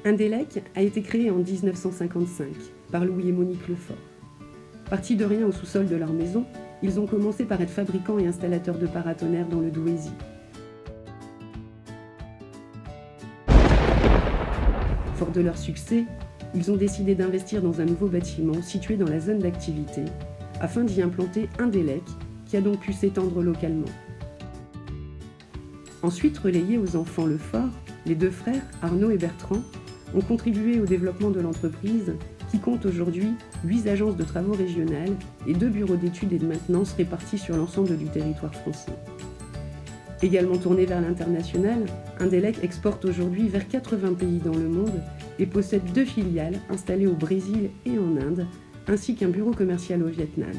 Indelec a été créé en 1955 par Louis et Monique Lefort. Partis de rien au sous-sol de leur maison, ils ont commencé par être fabricants et installateurs de paratonnerres dans le Douaisis. Fort de leur succès, ils ont décidé d'investir dans un nouveau bâtiment situé dans la zone d'activité afin d'y implanter Indelec, qui a donc pu s'étendre localement. Ensuite relayés aux enfants Lefort, les deux frères, Arnaud et Bertrand, ont contribué au développement de l'entreprise qui compte aujourd'hui 8 agences de travaux régionales et 2 bureaux d'études et de maintenance répartis sur l'ensemble du territoire français. Également tourné vers l'international, Indelec exporte aujourd'hui vers 80 pays dans le monde et possède 2 filiales installées au Brésil et en Inde, ainsi qu'un bureau commercial au Vietnam.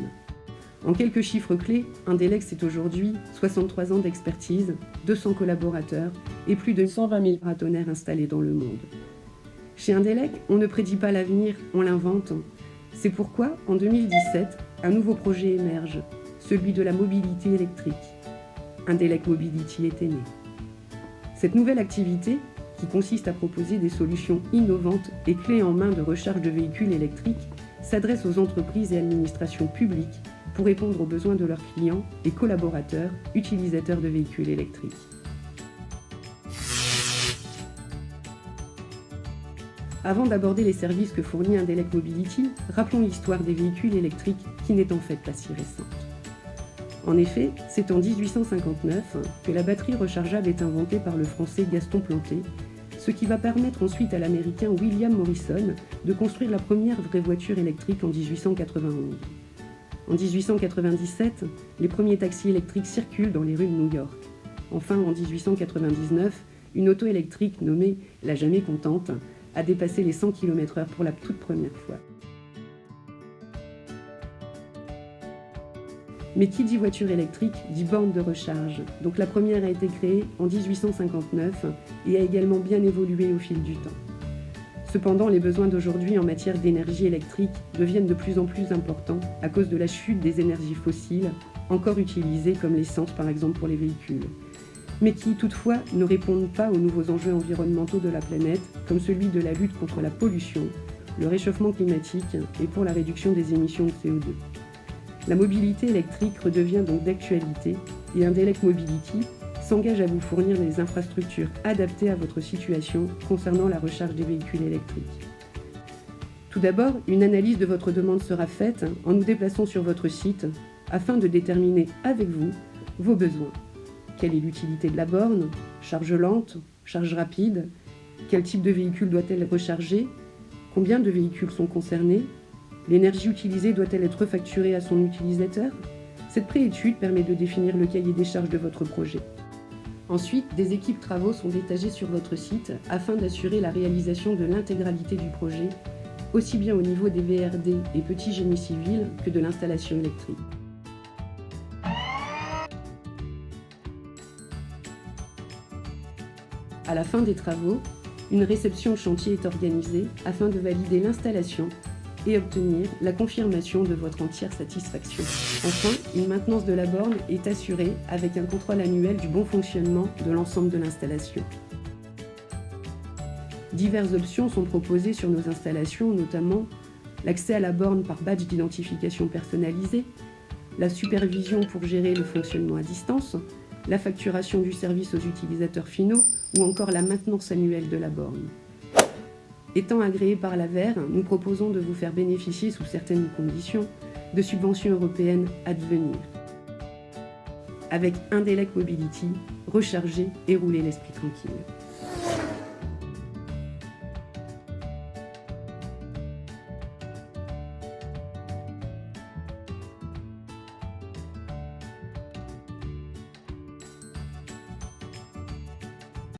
En quelques chiffres clés, Indelec c'est aujourd'hui 63 ans d'expertise, 200 collaborateurs et plus de 120 000 paratonnerres installés dans le monde. Chez Indelec, on ne prédit pas l'avenir, on l'invente. C'est pourquoi, en 2017, un nouveau projet émerge, celui de la mobilité électrique. Indelec Mobility était né. Cette nouvelle activité, qui consiste à proposer des solutions innovantes et clés en main de recharge de véhicules électriques, s'adresse aux entreprises et administrations publiques pour répondre aux besoins de leurs clients et collaborateurs utilisateurs de véhicules électriques. Avant d'aborder les services que fournit Indelec Mobility, rappelons l'histoire des véhicules électriques qui n'est en fait pas si récente. En effet, c'est en 1859 que la batterie rechargeable est inventée par le français Gaston Planté, ce qui va permettre ensuite à l'américain William Morrison de construire la première vraie voiture électrique en 1891. En 1897, les premiers taxis électriques circulent dans les rues de New York. Enfin, en 1899, une auto électrique nommée la Jamais Contente a dépassé les 100 km/h pour la toute première fois. Mais qui dit voiture électrique dit borne de recharge. Donc la première a été créée en 1859 et a également bien évolué au fil du temps. Cependant, les besoins d'aujourd'hui en matière d'énergie électrique deviennent de plus en plus importants à cause de la chute des énergies fossiles, encore utilisées comme l'essence par exemple pour les véhicules, mais qui toutefois ne répondent pas aux nouveaux enjeux environnementaux de la planète, comme celui de la lutte contre la pollution, le réchauffement climatique et pour la réduction des émissions de CO2. La mobilité électrique redevient donc d'actualité et Indelec Mobility s'engage à vous fournir des infrastructures adaptées à votre situation concernant la recharge des véhicules électriques. Tout d'abord, une analyse de votre demande sera faite en nous déplaçant sur votre site afin de déterminer avec vous vos besoins. Quelle est l'utilité de la borne? Charge lente? Charge rapide? Quel type de véhicule doit-elle recharger? Combien de véhicules sont concernés? L'énergie utilisée doit-elle être facturée à son utilisateur? Cette préétude permet de définir le cahier des charges de votre projet. Ensuite, des équipes travaux sont détachées sur votre site afin d'assurer la réalisation de l'intégralité du projet, aussi bien au niveau des VRD et petits génies civils que de l'installation électrique. À la fin des travaux, une réception chantier est organisée afin de valider l'installation et obtenir la confirmation de votre entière satisfaction. Enfin, une maintenance de la borne est assurée avec un contrôle annuel du bon fonctionnement de l'ensemble de l'installation. Diverses options sont proposées sur nos installations, notamment l'accès à la borne par badge d'identification personnalisé, la supervision pour gérer le fonctionnement à distance, la facturation du service aux utilisateurs finaux ou encore la maintenance annuelle de la borne. Étant agréé par l'AVER, nous proposons de vous faire bénéficier sous certaines conditions de subventions européennes à devenir. Avec Indelec Mobility, rechargez et roulez l'esprit tranquille.